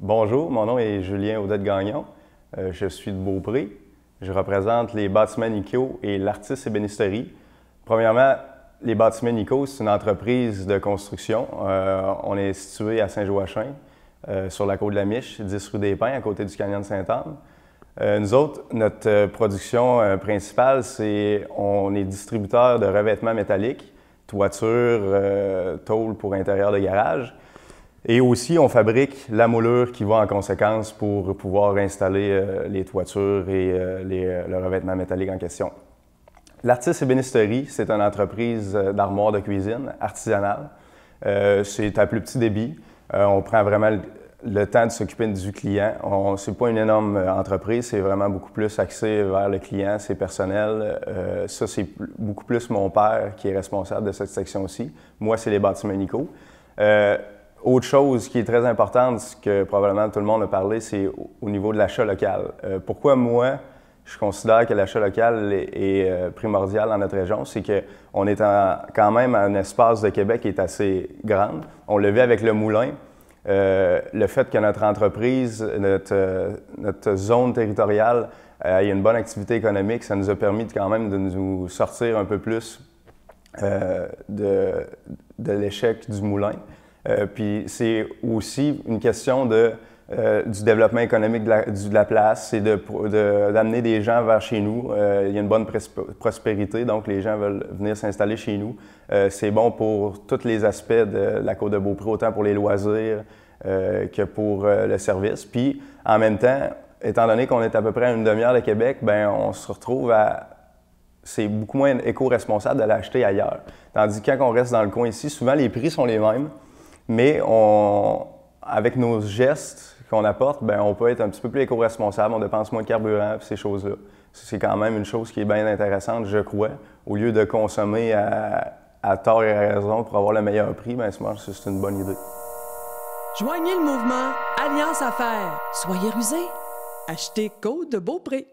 Bonjour, mon nom est Julien Audette-Gagnon. Je suis de Beaupré. Je représente les Bâtiments Nikko et l'Artis Ébénisterie. Premièrement, les Bâtiments Nikko, c'est une entreprise de construction. On est situé à Saint-Joachim, sur la côte de la Miche, 10 rue des Pins, à côté du canyon de Sainte-Anne. Nous autres, notre production principale, on est distributeur de revêtements métalliques, toiture, tôle pour intérieur de garage. Et aussi, on fabrique la moulure qui va en conséquence pour pouvoir installer les toitures et le revêtement métallique en question. L'Artis Ébénisterie, c'est une entreprise d'armoires de cuisine artisanale. C'est à plus petit débit. On prend vraiment le temps de s'occuper du client. Ce n'est pas une énorme entreprise, c'est vraiment beaucoup plus axé vers le client, c'est personnel. Ça, c'est beaucoup plus mon père qui est responsable de cette section-ci. Moi, c'est les Bâtiments Nikko. Autre chose qui est très importante, ce que probablement tout le monde a parlé, c'est au niveau de l'achat local. Pourquoi moi, je considère que l'achat local est primordial dans notre région, c'est qu'on est quand même un espace de Québec qui est assez grand. On le vit avec le moulin. Le fait que notre entreprise, notre zone territoriale ait une bonne activité économique, ça nous a permis quand même de nous sortir un peu plus de l'échec du moulin. Puis c'est aussi une question du développement économique de la place, c'est d'amener des gens vers chez nous. Il y a une bonne prospérité, donc les gens veulent venir s'installer chez nous. C'est bon pour tous les aspects de la côte de Beaupré, autant pour les loisirs que pour le service. Puis en même temps, étant donné qu'on est à peu près à une demi-heure de Québec, bien, on se retrouve c'est beaucoup moins éco-responsable de l'acheter ailleurs. Tandis que quand on reste dans le coin ici, souvent les prix sont les mêmes. Mais avec nos gestes qu'on apporte, bien, on peut être un petit peu plus éco-responsable, on dépense moins de carburant et ces choses-là. C'est quand même une chose qui est bien intéressante, je crois. Au lieu de consommer à tort et à raison pour avoir le meilleur prix, bien, c'est une bonne idée. Joignez le mouvement Alliance Affaires. Soyez rusés. Achetez Côte de Beaupré.